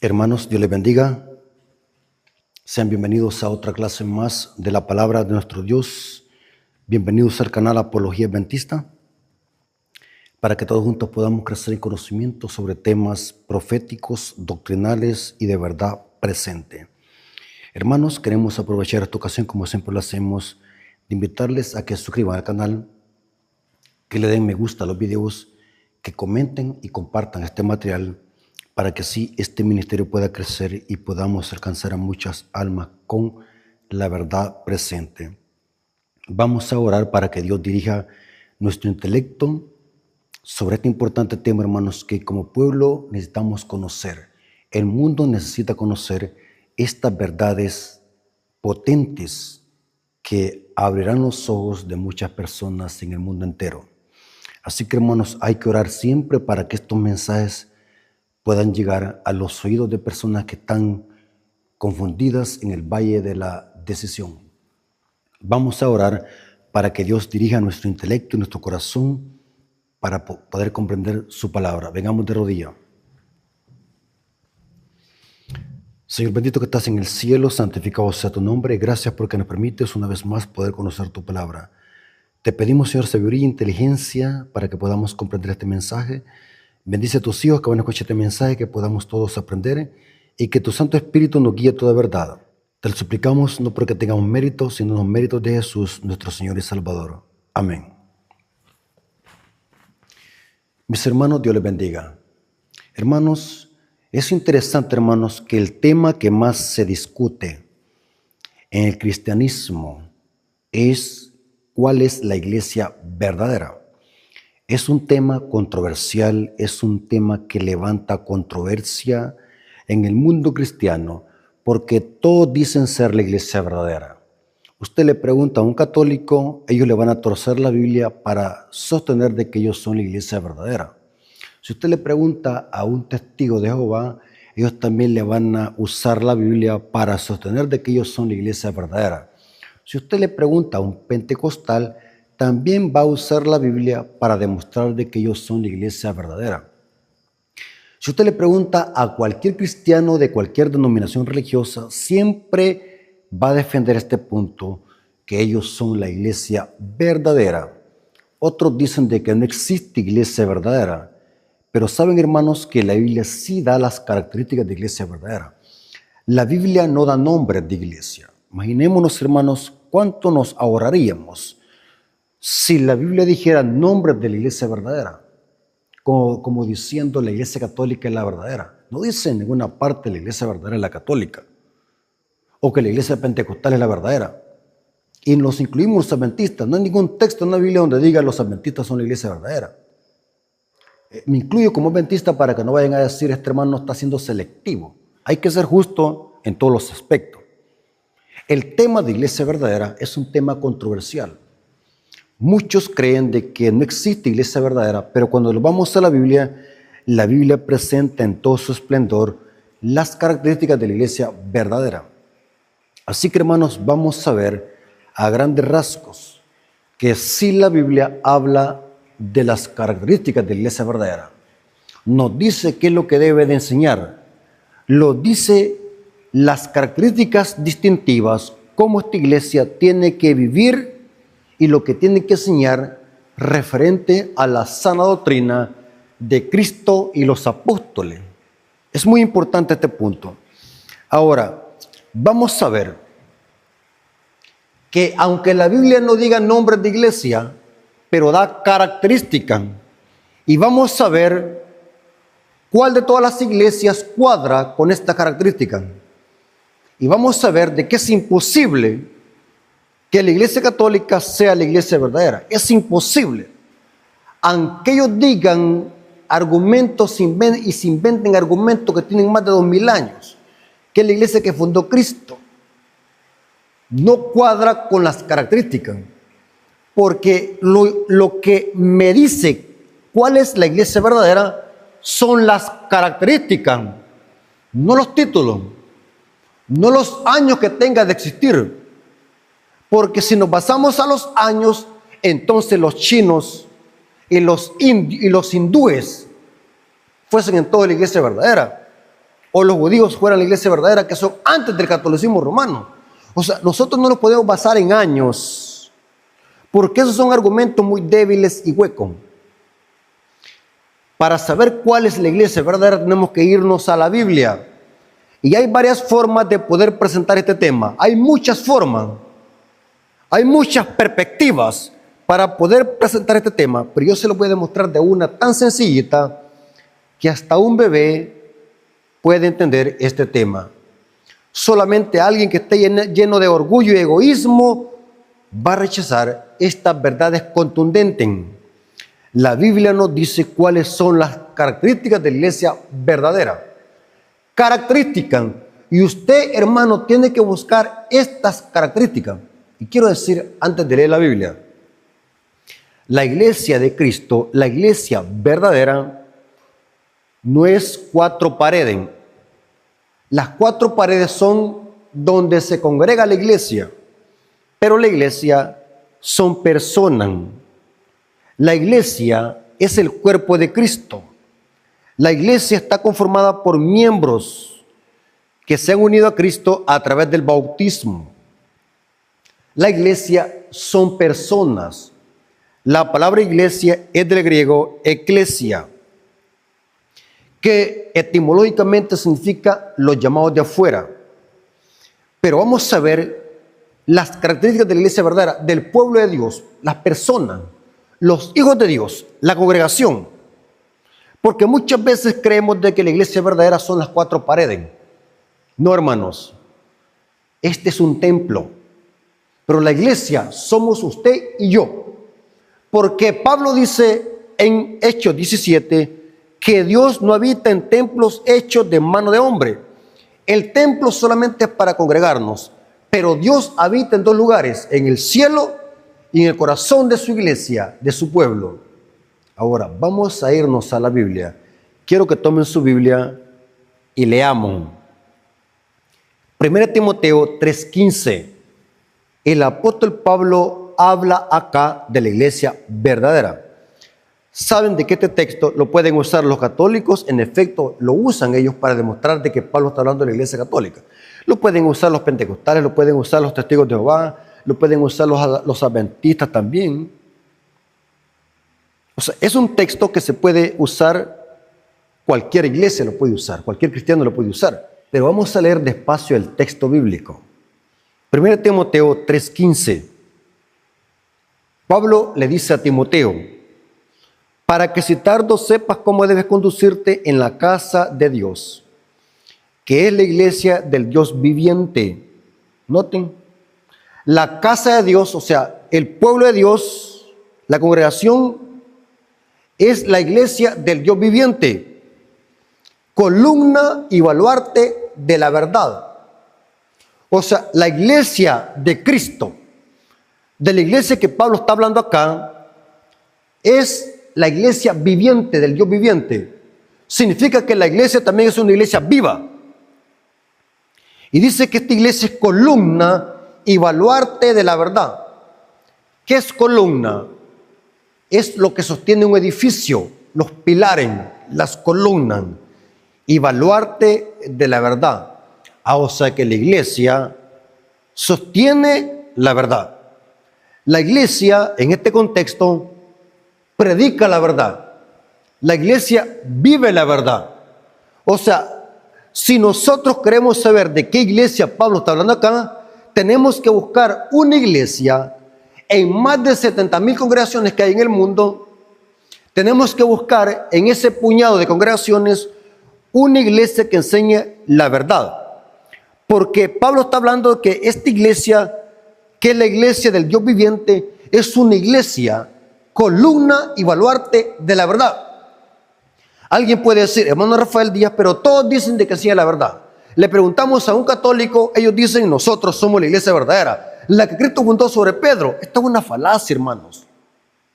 Hermanos, Dios les bendiga. Sean bienvenidos a otra clase más de la palabra de nuestro Dios. Bienvenidos al canal Apología Adventista, para que todos juntos podamos crecer en conocimiento sobre temas proféticos, doctrinales y de verdad presente. Hermanos, queremos aprovechar esta ocasión, como siempre lo hacemos, de invitarles a que se suscriban al canal, que le den me gusta a los videos, que comenten y compartan este material, para que así este ministerio pueda crecer y podamos alcanzar a muchas almas con la verdad presente. Vamos a orar para que Dios dirija nuestro intelecto sobre este importante tema, hermanos, que como pueblo necesitamos conocer. El mundo necesita conocer estas verdades potentes que abrirán los ojos de muchas personas en el mundo entero. Así que, hermanos, hay que orar siempre para que estos mensajes puedan llegar a los oídos de personas que están confundidas en el valle de la decisión. Vamos a orar para que Dios dirija nuestro intelecto y nuestro corazón para poder comprender su palabra. Vengamos de rodillas. Señor bendito que estás en el cielo, santificado sea tu nombre. Gracias porque nos permites una vez más poder conocer tu palabra. Te pedimos, Señor, sabiduría e inteligencia para que podamos comprender este mensaje. Bendice a tus hijos que van a escuchar este mensaje, que podamos todos aprender y que tu Santo Espíritu nos guíe a toda verdad. Te lo suplicamos no porque tengamos méritos, sino los méritos de Jesús, nuestro Señor y Salvador. Amén. Mis hermanos, Dios les bendiga. Hermanos, es interesante, hermanos, que el tema que más se discute en el cristianismo es cuál es la iglesia verdadera. Es un tema controversial, es un tema que levanta controversia en el mundo cristiano, porque todos dicen ser la iglesia verdadera. Usted le pregunta a un católico, ellos le van a torcer la Biblia para sostener de que ellos son la iglesia verdadera. Si usted le pregunta a un testigo de Jehová, ellos también le van a usar la Biblia para sostener de que ellos son la iglesia verdadera. Si usted le pregunta a un pentecostal, también va a usar la Biblia para demostrar de que ellos son la iglesia verdadera. Si usted le pregunta a cualquier cristiano de cualquier denominación religiosa, siempre va a defender este punto, que ellos son la iglesia verdadera. Otros dicen de que no existe iglesia verdadera, pero saben, hermanos, que la Biblia sí da las características de iglesia verdadera. La Biblia no da nombres de iglesia. Imaginémonos, hermanos, cuánto nos ahorraríamos si la Biblia dijera nombres de la iglesia verdadera, como diciendo la iglesia católica es la verdadera. No dice en ninguna parte la iglesia verdadera es la católica, o que la iglesia pentecostal es la verdadera. Y nos incluimos los adventistas. No hay ningún texto en la Biblia donde diga los adventistas son la iglesia verdadera. Me incluyo como adventista para que no vayan a decir este hermano está siendo selectivo. Hay que ser justo en todos los aspectos. El tema de iglesia verdadera es un tema controversial. Muchos creen de que no existe iglesia verdadera, pero cuando lo vamos a la Biblia presenta en todo su esplendor las características de la iglesia verdadera. Así que, hermanos, vamos a ver a grandes rasgos que sí la Biblia habla de las características de la iglesia verdadera. Nos dice qué es lo que debe de enseñar. Lo dice las características distintivas, cómo esta iglesia tiene que vivir y lo que tiene que enseñar referente a la sana doctrina de Cristo y los apóstoles. Es muy importante este punto. Ahora, vamos a ver que aunque la Biblia no diga nombres de iglesia, pero da características, y vamos a ver cuál de todas las iglesias cuadra con esta característica. Y vamos a ver de que es imposible que la iglesia católica sea la iglesia verdadera. Es imposible. Aunque ellos digan argumentos y se inventen argumentos que tienen más de 2000 años, que es la iglesia que fundó Cristo, no cuadra con las características. Porque lo que me dice cuál es la iglesia verdadera son las características, no los títulos, no los años que tenga de existir. Porque si nos basamos a los años, entonces los chinos y los hindúes fuesen en toda la iglesia verdadera. o los judíos fueran la iglesia verdadera, que son antes del catolicismo romano. O sea, nosotros no nos podemos basar en años, porque esos son argumentos muy débiles y huecos. Para saber cuál es la iglesia verdadera tenemos que irnos a la Biblia. Y hay varias formas de poder presentar este tema. Hay muchas formas, hay muchas perspectivas para poder presentar este tema, pero yo se lo voy a demostrar de una tan sencillita que hasta un bebé puede entender este tema. Solamente alguien que esté lleno de orgullo y egoísmo va a rechazar estas verdades contundentes. La Biblia nos dice cuáles son las características de la iglesia verdadera. Características. Y usted, hermano, tiene que buscar estas características. Y quiero decir, antes de leer la Biblia, la iglesia de Cristo, la iglesia verdadera, no es 4 paredes. Las 4 paredes son donde se congrega la iglesia, pero la iglesia son personas. La iglesia es el cuerpo de Cristo. La iglesia está conformada por miembros que se han unido a Cristo a través del bautismo. La iglesia son personas. La palabra iglesia es del griego eclesia, que etimológicamente significa los llamados de afuera. Pero vamos a ver las características de la iglesia verdadera, del pueblo de Dios, las personas, los hijos de Dios, la congregación. Porque muchas veces creemos de que la iglesia verdadera son las 4 paredes. No, hermanos, este es un templo, pero la iglesia somos usted y yo. Porque Pablo dice en Hechos 17 que Dios no habita en templos hechos de mano de hombre. El templo solamente es para congregarnos, pero Dios habita en 2 lugares, en el cielo y en el corazón de su iglesia, de su pueblo. Ahora, vamos a irnos a la Biblia. Quiero que tomen su Biblia y leamos. 1 Timoteo 3:15. El apóstol Pablo habla acá de la iglesia verdadera. ¿Saben de que este texto lo pueden usar los católicos? En efecto, lo usan ellos para demostrar de que Pablo está hablando de la iglesia católica. Lo pueden usar los pentecostales, lo pueden usar los testigos de Jehová, lo pueden usar los adventistas también. O sea, es un texto que se puede usar, cualquier iglesia lo puede usar, cualquier cristiano lo puede usar. Pero vamos a leer despacio el texto bíblico. 1 Timoteo 3:15. Pablo le dice a Timoteo, para que si tardo sepas cómo debes conducirte en la casa de Dios, que es la iglesia del Dios viviente. Noten, la casa de Dios, o sea, el pueblo de Dios, la congregación, es la iglesia del Dios viviente, columna y baluarte de la verdad. O sea, la iglesia de Cristo, de la iglesia que Pablo está hablando acá, es la iglesia viviente del Dios viviente. Significa que la iglesia también es una iglesia viva. Y dice que esta iglesia es columna y baluarte de la verdad. ¿Qué es columna? Es lo que sostiene un edificio, los pilares, las columnas, y baluarte de la verdad. O sea que la iglesia sostiene la verdad. La iglesia, en este contexto, predica la verdad. La iglesia vive la verdad. O sea, si nosotros queremos saber de qué iglesia Pablo está hablando acá, tenemos que buscar una iglesia en más de 70,000 congregaciones que hay en el mundo. Tenemos que buscar en ese puñado de congregaciones una iglesia que enseñe la verdad. Porque Pablo está hablando de que esta iglesia, que es la iglesia del Dios viviente, es una iglesia columna y baluarte de la verdad. Alguien puede decir, hermano Rafael Díaz, pero todos dicen de que sí es la verdad. Le preguntamos a un católico, ellos dicen, nosotros somos la iglesia verdadera, la que Cristo fundó sobre Pedro. Esta es una falacia, hermanos.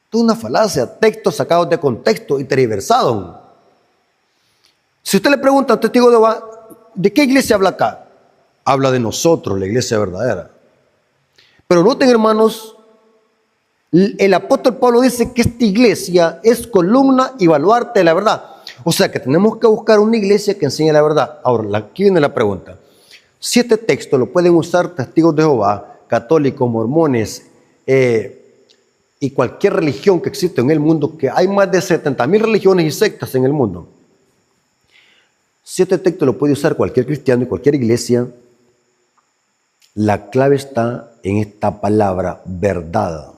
Esto es una falacia, textos sacados de contexto y tergiversados. Si usted le pregunta a un testigo de Jehová, ¿de qué iglesia habla acá? Habla de nosotros, la iglesia verdadera. Pero noten, hermanos, el apóstol Pablo dice que esta iglesia es columna y baluarte de la verdad. O sea que tenemos que buscar una iglesia que enseñe la verdad. Ahora, aquí viene la pregunta. Si este texto lo pueden usar testigos de Jehová, católicos, mormones y cualquier religión que existe en el mundo, que hay más de 70,000 religiones y sectas en el mundo. Si este texto lo puede usar cualquier cristiano y cualquier iglesia, la clave está en esta palabra, verdad.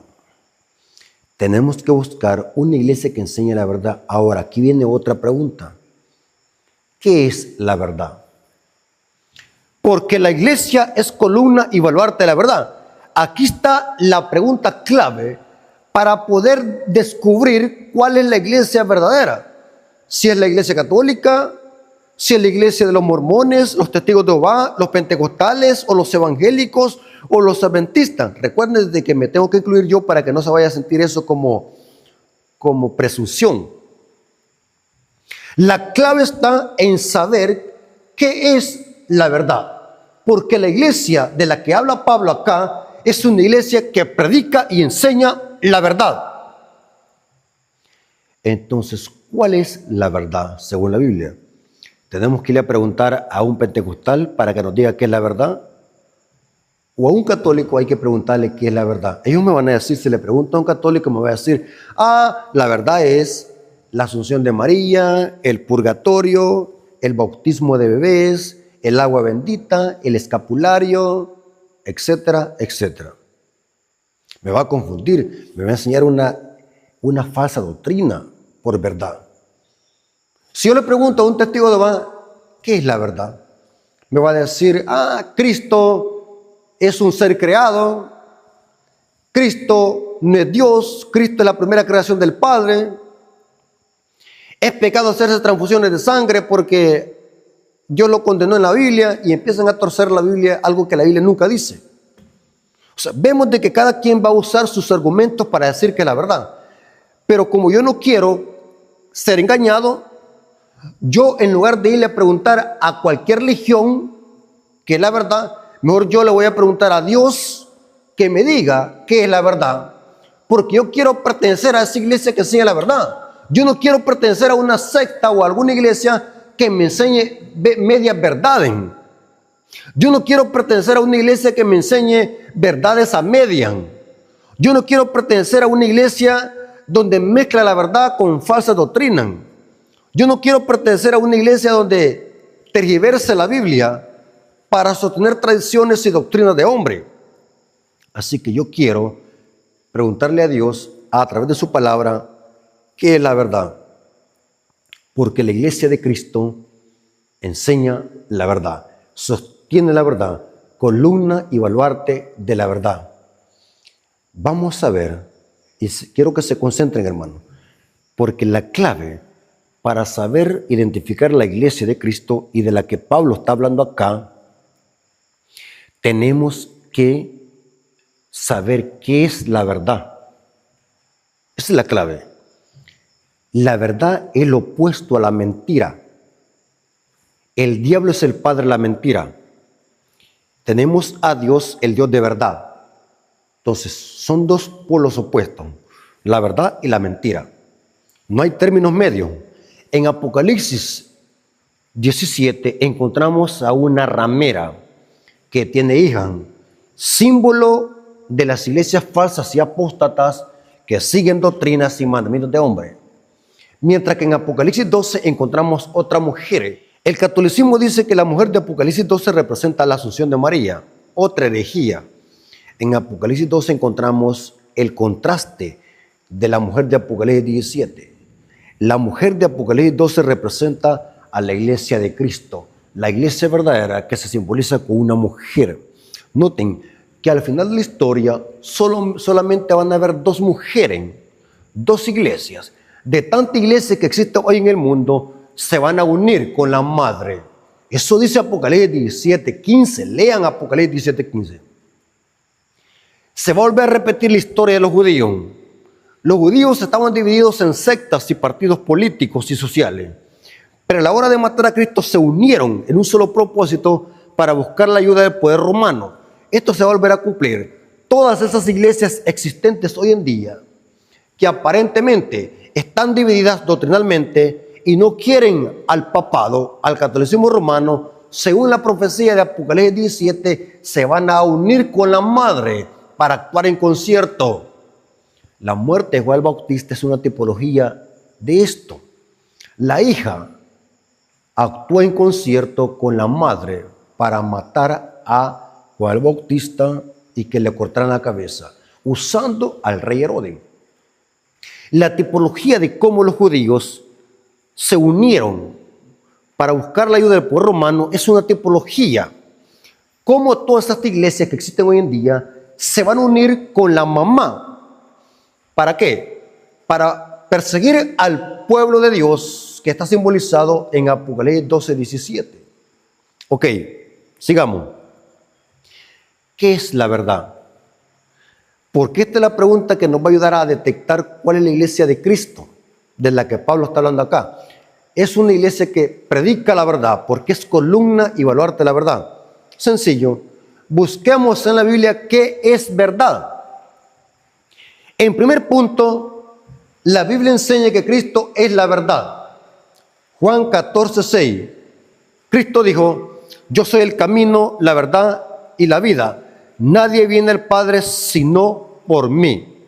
Tenemos que buscar una iglesia que enseñe la verdad. Ahora, aquí viene otra pregunta. ¿Qué es la verdad? Porque la iglesia es columna y baluarte de la verdad. Aquí está la pregunta clave para poder descubrir cuál es la iglesia verdadera. Si es la iglesia católica, si es la iglesia de los mormones, los testigos de Jehová, los pentecostales o los evangélicos o los adventistas. Recuerden de que me tengo que incluir yo para que no se vaya a sentir eso como presunción. La clave está en saber qué es la verdad. Porque la iglesia de la que habla Pablo acá es una iglesia que predica y enseña la verdad. Entonces, ¿cuál es la verdad según la Biblia? Tenemos que ir a preguntar a un pentecostal para que nos diga qué es la verdad. O a un católico hay que preguntarle qué es la verdad. Ellos me van a decir, si le pregunto a un católico, me va a decir, la verdad es la asunción de María, el purgatorio, el bautismo de bebés, el agua bendita, el escapulario, etcétera, etcétera. Me va a confundir, me va a enseñar una falsa doctrina por verdad. Si yo le pregunto a un testigo de Jehová, ¿qué es la verdad? Me va a decir, Cristo es un ser creado, Cristo no es Dios, Cristo es la primera creación del Padre, es pecado hacerse transfusiones de sangre porque Dios lo condenó en la Biblia, y empiezan a torcer la Biblia, algo que la Biblia nunca dice. O sea, vemos de que cada quien va a usar sus argumentos para decir que es la verdad. Pero como yo no quiero ser engañado, yo en lugar de irle a preguntar a cualquier religión que es la verdad, mejor yo le voy a preguntar a Dios que me diga qué es la verdad. Porque yo quiero pertenecer a esa iglesia que enseña la verdad. Yo no quiero pertenecer a una secta o a alguna iglesia que me enseñe medias verdades. Yo no quiero pertenecer a una iglesia que me enseñe verdades a medias. Yo no quiero pertenecer a una iglesia donde mezcla la verdad con falsa doctrina. Yo no quiero pertenecer a una iglesia donde tergiverse la Biblia para sostener tradiciones y doctrinas de hombre. Así que yo quiero preguntarle a Dios a través de su palabra qué es la verdad. Porque la iglesia de Cristo enseña la verdad, sostiene la verdad, columna y baluarte de la verdad. Vamos a ver, y quiero que se concentren, hermano, porque la clave para saber identificar la iglesia de Cristo y de la que Pablo está hablando acá, tenemos que saber qué es la verdad. Esa es la clave. La verdad es lo opuesto a la mentira. El diablo es el padre de la mentira. Tenemos a Dios, el Dios de verdad. Entonces, son dos polos opuestos, la verdad y la mentira. No hay términos medios. En Apocalipsis 17 encontramos a una ramera que tiene hijas, símbolo de las iglesias falsas y apóstatas que siguen doctrinas y mandamientos de hombre. Mientras que en Apocalipsis 12 encontramos otra mujer. El catolicismo dice que la mujer de Apocalipsis 12 representa la asunción de María, otra herejía. En Apocalipsis 12 encontramos el contraste de la mujer de Apocalipsis 17. La mujer de Apocalipsis 12 representa a la iglesia de Cristo, la iglesia verdadera que se simboliza con una mujer. Noten que al final de la historia solamente van a haber dos mujeres, dos iglesias. De tanta iglesia que existe hoy en el mundo, se van a unir con la madre. Eso dice Apocalipsis 17:15. Lean Apocalipsis 17:15. Se va a volver a repetir la historia de los judíos. Los judíos estaban divididos en sectas y partidos políticos y sociales. Pero a la hora de matar a Cristo se unieron en un solo propósito para buscar la ayuda del poder romano. Esto se va a volver a cumplir. Todas esas iglesias existentes hoy en día, que aparentemente están divididas doctrinalmente, y no quieren al papado, al catolicismo romano, según la profecía de Apocalipsis 17, se van a unir con la madre para actuar en concierto. La muerte de Juan el Bautista es una tipología de esto. La hija actúa en concierto con la madre para matar a Juan el Bautista y que le cortaran la cabeza, usando al rey Herodes. La tipología de cómo los judíos se unieron para buscar la ayuda del pueblo romano es una tipología. Cómo todas estas iglesias que existen hoy en día se van a unir con la mamá. ¿Para qué? Para perseguir al pueblo de Dios que está simbolizado en Apocalipsis 12:17. Ok, sigamos. ¿Qué es la verdad? Porque esta es la pregunta que nos va a ayudar a detectar cuál es la iglesia de Cristo, de la que Pablo está hablando acá. Es una iglesia que predica la verdad, porque es columna y baluarte de la verdad. Sencillo, busquemos en la Biblia qué es verdad. En primer punto, la Biblia enseña que Cristo es la verdad. Juan 14:6, Cristo dijo: yo soy el camino, la verdad y la vida. Nadie viene al Padre sino por mí.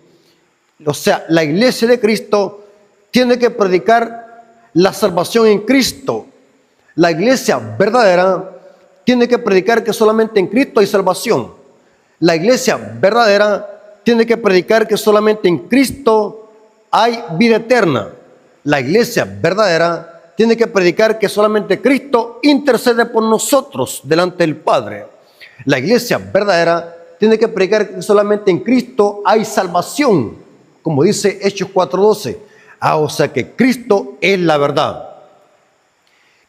O sea, la iglesia de Cristo tiene que predicar la salvación en Cristo. La iglesia verdadera tiene que predicar que solamente en Cristo hay salvación. La iglesia verdadera tiene que predicar que solamente en Cristo hay vida eterna. La iglesia verdadera tiene que predicar que solamente Cristo intercede por nosotros delante del Padre. La iglesia verdadera tiene que predicar que solamente en Cristo hay salvación, como dice Hechos 4:12. O sea que Cristo es la verdad.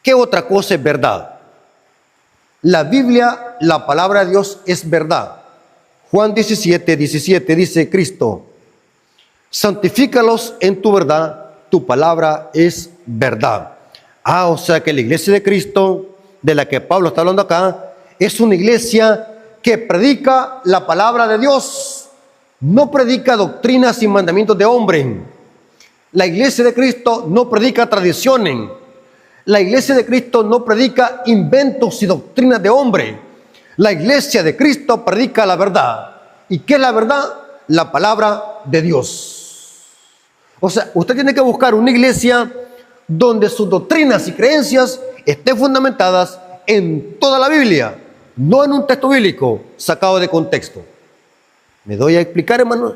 ¿Qué otra cosa es verdad? La Biblia, la palabra de Dios es verdad. Juan 17:17 dice Cristo: santifícalos en tu verdad, tu palabra es verdad. O sea que la iglesia de Cristo, de la que Pablo está hablando acá, es una iglesia que predica la palabra de Dios, no predica doctrinas y mandamientos de hombre. La iglesia de Cristo no predica tradiciones. La iglesia de Cristo no predica inventos y doctrinas de hombre. La iglesia de Cristo predica la verdad. ¿Y qué es la verdad? La palabra de Dios. O sea, usted tiene que buscar una iglesia donde sus doctrinas y creencias estén fundamentadas en toda la Biblia, no en un texto bíblico sacado de contexto. ¿Me doy a explicar, hermano?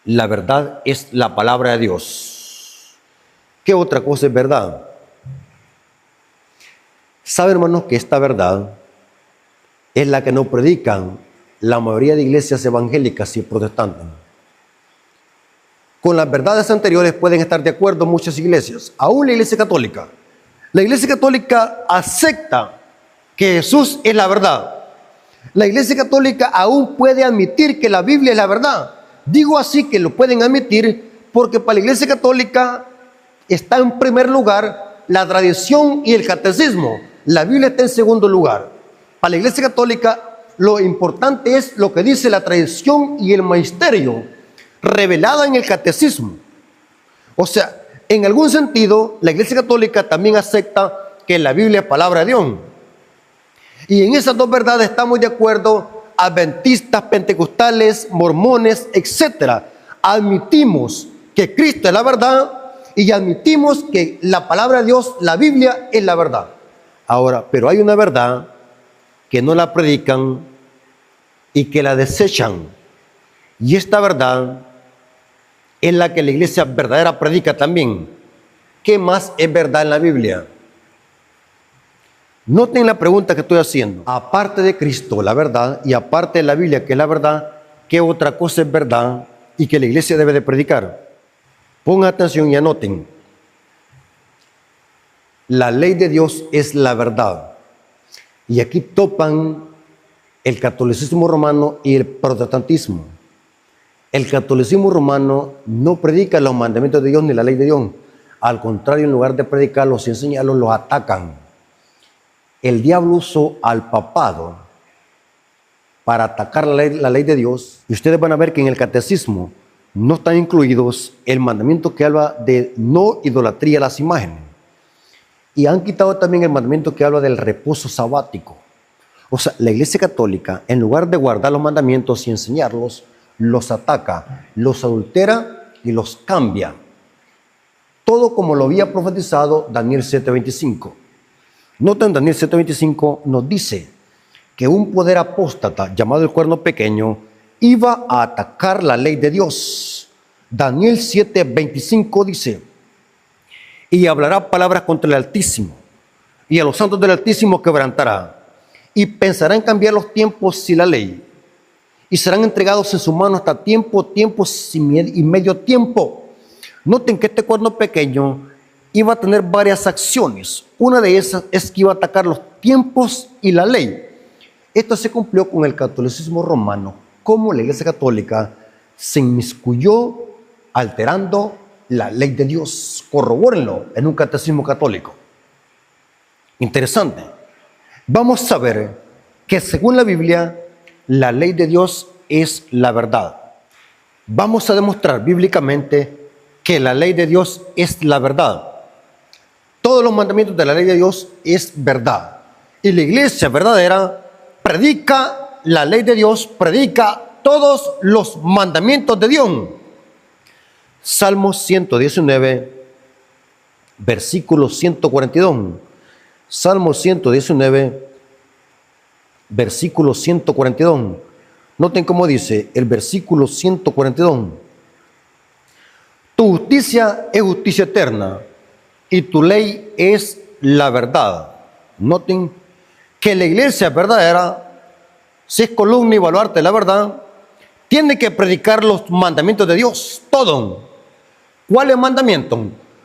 La verdad es la palabra de Dios. ¿Qué otra cosa es verdad? ¿Sabe, hermanos, que esta verdad es la que no predican la mayoría de iglesias evangélicas y protestantes? Con las verdades anteriores pueden estar de acuerdo muchas iglesias, aún la iglesia católica. La iglesia católica acepta que Jesús es la verdad. La iglesia católica aún puede admitir que la Biblia es la verdad. Digo así que lo pueden admitir porque para la iglesia católica está en primer lugar la tradición y el catecismo. La Biblia está en segundo lugar. Para la iglesia católica lo importante es lo que dice la tradición y el magisterio revelada en el catecismo. O sea, en algún sentido, la iglesia católica también acepta que la Biblia es palabra de Dios. Y en esas dos verdades estamos de acuerdo adventistas, pentecostales, mormones, etc. Admitimos que Cristo es la verdad y admitimos que la palabra de Dios, la Biblia, es la verdad. Ahora, pero hay una verdad que no la predican y que la desechan. Y esta verdad es la que la iglesia verdadera predica también. ¿Qué más es verdad en la Biblia? Noten la pregunta que estoy haciendo. Aparte de Cristo, la verdad, y aparte de la Biblia, que es la verdad, ¿qué otra cosa es verdad y que la iglesia debe de predicar? Pongan atención y anoten. La ley de Dios es la verdad. Y aquí topan el catolicismo romano y el protestantismo. El catolicismo romano no predica los mandamientos de Dios ni la ley de Dios. Al contrario, en lugar de predicarlos y enseñarlos, los atacan. El diablo usó al papado para atacar la ley de Dios. Y ustedes van a ver que en el catecismo no están incluidos el mandamiento que habla de no idolatría a las imágenes. Y han quitado también el mandamiento que habla del reposo sabático. O sea, la Iglesia Católica, en lugar de guardar los mandamientos y enseñarlos, los ataca, los adultera y los cambia. Todo como lo había profetizado Daniel 7:25. Noten, Daniel 7:25 nos dice que un poder apóstata llamado el cuerno pequeño iba a atacar la ley de Dios. Daniel 7:25 dice: y hablará palabras contra el Altísimo, y a los santos del Altísimo quebrantará, y pensará en cambiar los tiempos y la ley, y serán entregados en su mano hasta tiempos y medio tiempo. Noten que este cuerno pequeño iba a tener varias acciones. Una de esas es que iba a atacar los tiempos y la ley. Esto se cumplió con el catolicismo romano, como la Iglesia Católica se inmiscuyó alterando la ley de Dios. Corrobórenlo en un catecismo católico. Interesante. Vamos a ver que según la Biblia, la ley de Dios es la verdad. Vamos a demostrar bíblicamente que la ley de Dios es la verdad. Todos los mandamientos de la ley de Dios es verdad. Y la iglesia verdadera predica la ley de Dios, predica todos los mandamientos de Dios. Salmo 119, versículo 142. Salmo 119, versículo 142. Noten cómo dice el versículo 142. Tu justicia es justicia eterna y tu ley es la verdad. Noten que la iglesia verdadera, si es columna y baluarte de la verdad, tiene que predicar los mandamientos de Dios, todo. ¿Cuáles mandamientos?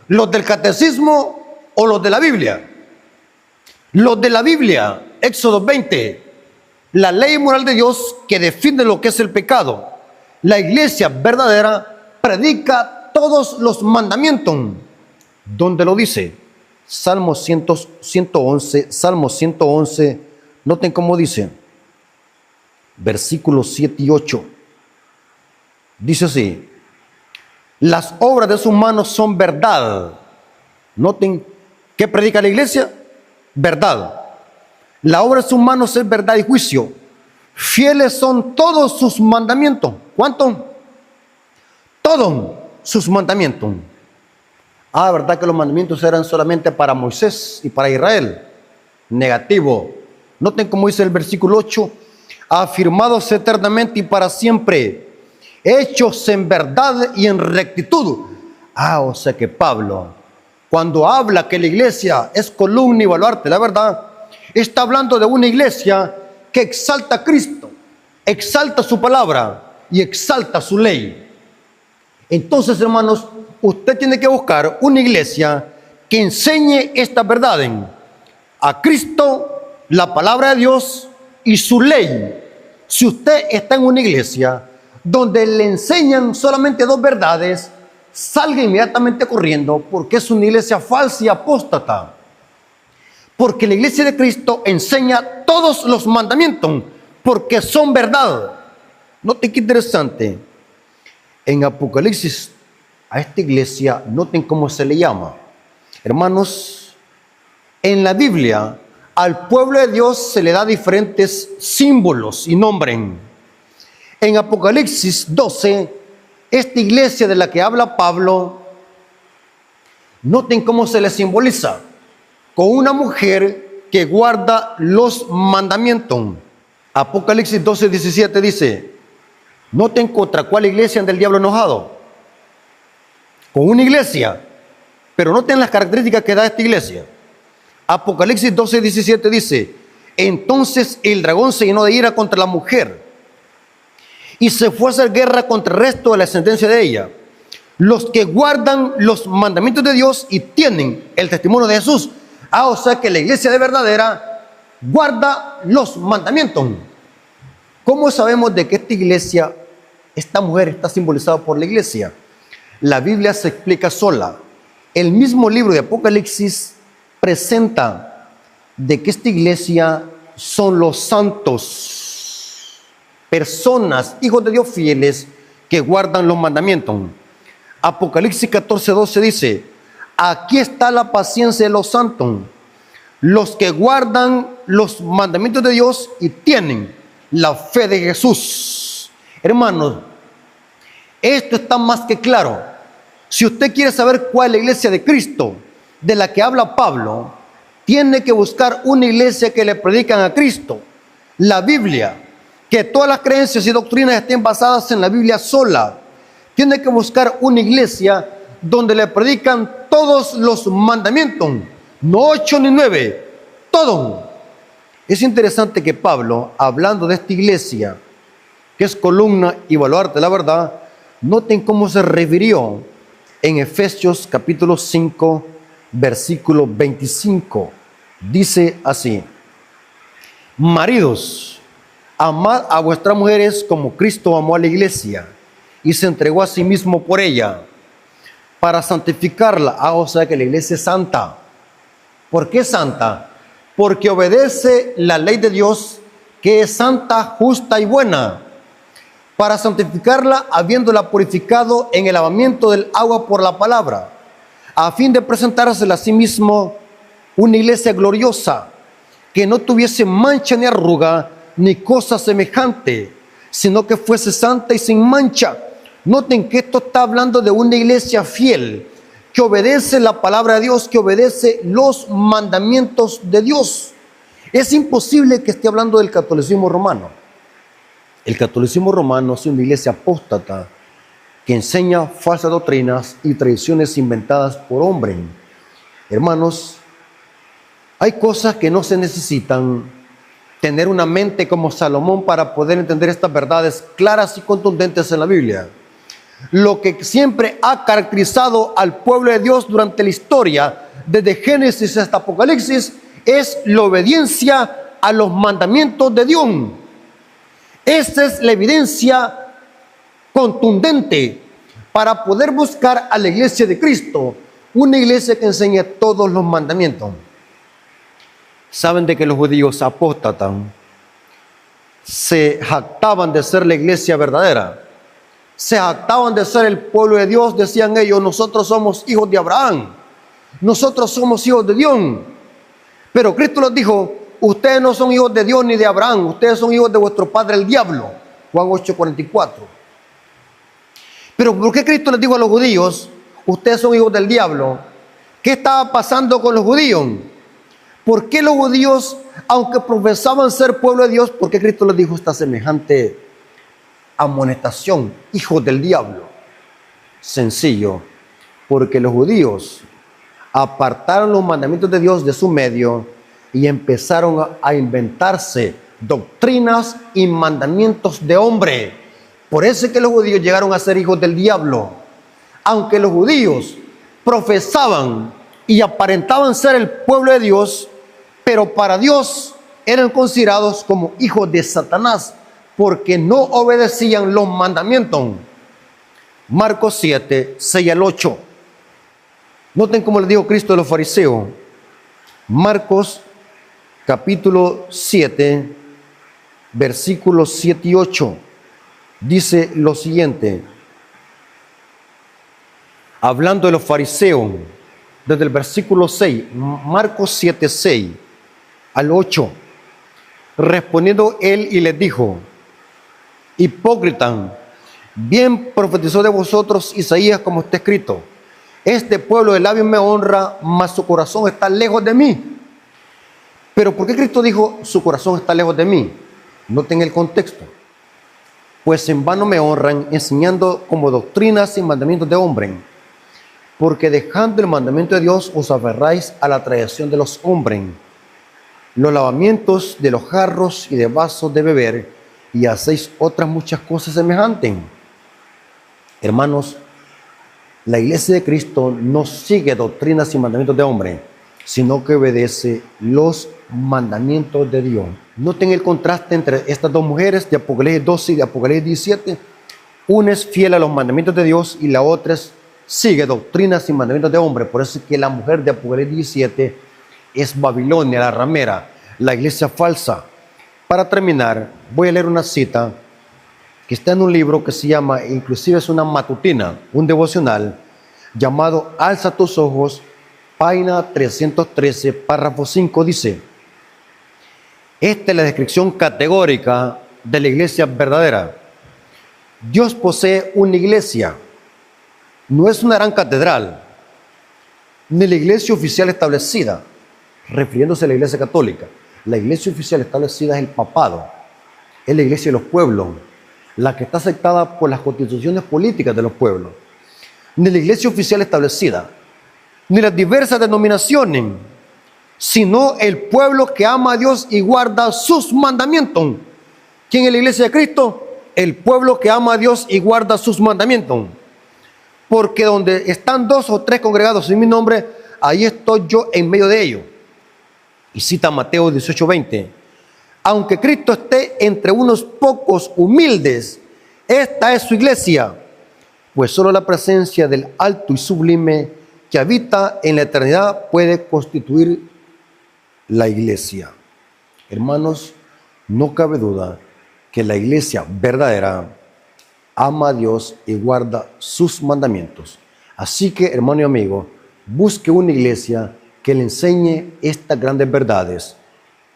¿Los del catecismo o los de la Biblia? Los de la Biblia, Éxodo 20, la ley moral de Dios que define lo que es el pecado. La iglesia verdadera predica todos los mandamientos. ¿Dónde lo dice? Salmo 111, Salmo 111, noten cómo dice, versículos 7 y 8. Dice así: las obras de sus manos son verdad. Noten, ¿qué predica la iglesia? Verdad. La obra de sus manos es verdad y juicio. Fieles son todos sus mandamientos. ¿Cuántos? Todos sus mandamientos. Ah, ¿verdad que los mandamientos eran solamente para Moisés y para Israel? Negativo. Noten cómo dice el versículo 8: afirmados eternamente y para siempre, hechos en verdad y en rectitud. Ah, o sea que Pablo, cuando habla que la iglesia es columna y baluarte, la verdad, está hablando de una iglesia que exalta a Cristo, exalta su palabra y exalta su ley. Entonces, hermanos, usted tiene que buscar una iglesia que enseñe esta verdad a Cristo, la palabra de Dios y su ley. Si usted está en una iglesia donde le enseñan solamente dos verdades, salga inmediatamente corriendo, porque es una iglesia falsa y apóstata. Porque la iglesia de Cristo enseña todos los mandamientos, porque son verdad. Noten qué interesante. En Apocalipsis, a esta iglesia, noten cómo se le llama. Hermanos, en la Biblia, al pueblo de Dios se le da diferentes símbolos y nombres. En Apocalipsis 12, esta iglesia de la que habla Pablo, noten cómo se le simboliza con una mujer que guarda los mandamientos. Apocalipsis 12, 17 dice, noten contra cuál iglesia anda el diablo enojado. Con una iglesia, pero noten las características que da esta iglesia. Apocalipsis 12, 17 dice, entonces el dragón se llenó de ira contra la mujer y se fue a hacer guerra contra el resto de la descendencia de ella, los que guardan los mandamientos de Dios y tienen el testimonio de Jesús. Ah, o sea que la iglesia de verdadera guarda los mandamientos. ¿Cómo sabemos de que esta iglesia, esta mujer está simbolizada por la iglesia? La Biblia se explica sola. El mismo libro de Apocalipsis presenta de que esta iglesia son los santos, personas, hijos de Dios fieles, que guardan los mandamientos. Apocalipsis 14:12 dice: aquí está la paciencia de los santos, los que guardan los mandamientos de Dios y tienen la fe de Jesús. Hermanos, esto está más que claro. Si usted quiere saber cuál es la iglesia de Cristo de la que habla Pablo, tiene que buscar una iglesia que le predican a Cristo, la Biblia, que todas las creencias y doctrinas estén basadas en la Biblia sola. Tiene que buscar una iglesia donde le predican todos los mandamientos, no 8 ni 9, todos. Es interesante que Pablo, hablando de esta iglesia, que es columna y baluarte de la verdad, noten cómo se refirió en Efesios capítulo 5, versículo 25. Dice así: maridos, amad a vuestras mujeres como Cristo amó a la iglesia y se entregó a sí mismo por ella, para santificarla. O sea que la iglesia es santa. ¿Por qué santa? Porque obedece la ley de Dios, que es santa, justa y buena, para santificarla, habiéndola purificado en el lavamiento del agua por la palabra, a fin de presentársela a sí mismo una iglesia gloriosa, que no tuviese mancha ni arruga, ni cosa semejante, sino que fuese santa y sin mancha. Noten que esto está hablando de una iglesia fiel, que obedece la palabra de Dios, que obedece los mandamientos de Dios. Es imposible que esté hablando del catolicismo romano. El catolicismo romano es una iglesia apóstata que enseña falsas doctrinas y tradiciones inventadas por hombres. Hermanos, hay cosas que no se necesitan tener una mente como Salomón para poder entender estas verdades claras y contundentes en la Biblia. Lo que siempre ha caracterizado al pueblo de Dios durante la historia, desde Génesis hasta Apocalipsis, es la obediencia a los mandamientos de Dios. Esta es la evidencia contundente para poder buscar a la iglesia de Cristo, una iglesia que enseñe todos los mandamientos. Saben de que los judíos apóstatas se jactaban de ser la iglesia verdadera, se jactaban de ser el pueblo de Dios. Decían ellos: nosotros somos hijos de Abraham, nosotros somos hijos de Dios. Pero Cristo les dijo: ustedes no son hijos de Dios ni de Abraham, ustedes son hijos de vuestro padre el diablo. Juan 8:44. Pero ¿por qué Cristo les dijo a los judíos: ustedes son hijos del diablo? ¿Qué estaba pasando con los judíos? ¿Por qué los judíos, aunque profesaban ser pueblo de Dios, por qué Cristo les dijo esta semejante amonestación: hijos del diablo? Sencillo, porque los judíos apartaron los mandamientos de Dios de su medio y empezaron a inventarse doctrinas y mandamientos de hombre. Por eso es que los judíos llegaron a ser hijos del diablo. Aunque los judíos profesaban y aparentaban ser el pueblo de Dios, pero para Dios eran considerados como hijos de Satanás, porque no obedecían los mandamientos. Marcos 7, 6 al 8. Noten cómo le dijo Cristo a los fariseos. Marcos capítulo 7, versículos 7 y 8. Dice lo siguiente, hablando de los fariseos, desde el versículo 6, Marcos 7, 6 al 8. Respondiendo él y les dijo: hipócritas, bien profetizó de vosotros Isaías, como está escrito: este pueblo de labios me honra, mas su corazón está lejos de mí. Pero ¿por qué Cristo dijo su corazón está lejos de mí? Noten el contexto. Pues en vano me honran, enseñando como doctrinas y mandamientos de hombre, porque dejando el mandamiento de Dios os aferráis a la tradición de los hombres, los lavamientos de los jarros y de vasos de beber, y hacéis otras muchas cosas semejantes. Hermanos, la iglesia de Cristo no sigue doctrinas y mandamientos de hombre, sino que obedece los mandamientos de Dios. Noten el contraste entre estas dos mujeres de Apocalipsis 12 y de Apocalipsis 17. Una es fiel a los mandamientos de Dios y la otra sigue doctrinas y mandamientos de hombre. Por eso es que la mujer de Apocalipsis 17 es Babilonia, la ramera, la iglesia falsa. Para terminar, voy a leer una cita que está en un libro que se llama, inclusive es una matutina, un devocional, llamado Alza tus ojos, página 313, párrafo 5, dice: esta es la descripción categórica de la iglesia verdadera. Dios posee una iglesia, no es una gran catedral, ni la iglesia oficial establecida, refiriéndose a la iglesia católica. La iglesia oficial establecida es el papado, es la iglesia de los pueblos, la que está aceptada por las constituciones políticas de los pueblos. Ni la iglesia oficial establecida, ni las diversas denominaciones, sino el pueblo que ama a Dios y guarda sus mandamientos. ¿Quién es la iglesia de Cristo? El pueblo que ama a Dios y guarda sus mandamientos. Porque donde están 2 o 3 congregados en mi nombre, ahí estoy yo en medio de ellos. Y cita Mateo 18:20. Aunque Cristo esté entre unos pocos humildes, esta es su iglesia, pues solo la presencia del alto y sublime que habita en la eternidad puede constituir la iglesia. Hermanos, no cabe duda que la iglesia verdadera ama a Dios y guarda sus mandamientos. Así que, hermano y amigo, busque una iglesia que le enseñe estas grandes verdades.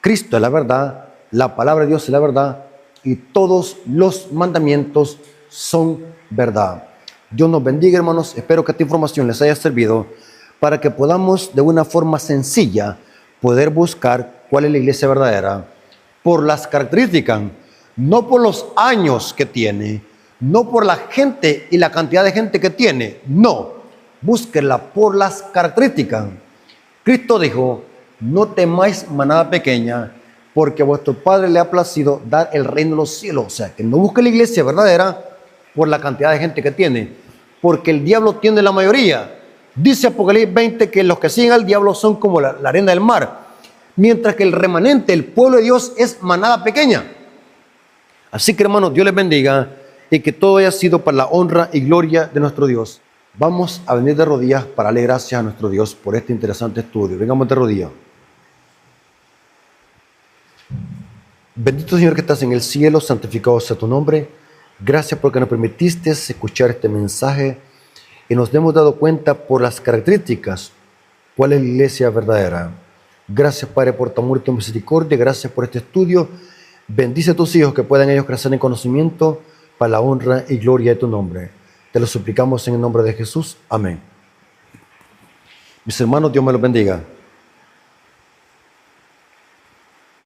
Cristo es la verdad, la palabra de Dios es la verdad y todos los mandamientos son verdad. Dios nos bendiga, hermanos. Espero que esta información les haya servido para que podamos de una forma sencilla poder buscar cuál es la iglesia verdadera por las características, no por los años que tiene, no por la gente y la cantidad de gente que tiene, no, búsquenla por las características. Cristo dijo: no temáis manada pequeña, porque a vuestro Padre le ha placido dar el reino de los cielos. O sea, que no busque la iglesia verdadera por la cantidad de gente que tiene, porque el diablo tiene la mayoría. Dice Apocalipsis 20 que los que siguen al diablo son como la arena del mar, mientras que el remanente, el pueblo de Dios, es manada pequeña. Así que, hermanos, Dios les bendiga y que todo haya sido para la honra y gloria de nuestro Dios. Vamos a venir de rodillas para darle gracias a nuestro Dios por este interesante estudio. Vengamos de rodillas. Bendito Señor que estás en el cielo, santificado sea tu nombre. Gracias porque nos permitiste escuchar este mensaje y nos hemos dado cuenta por las características cuál es la iglesia verdadera. Gracias, Padre, por tu amor y tu misericordia. Gracias por este estudio. Bendice a tus hijos que puedan ellos crecer en conocimiento para la honra y gloria de tu nombre. Te lo suplicamos en el nombre de Jesús. Amén. Mis hermanos, Dios me los bendiga.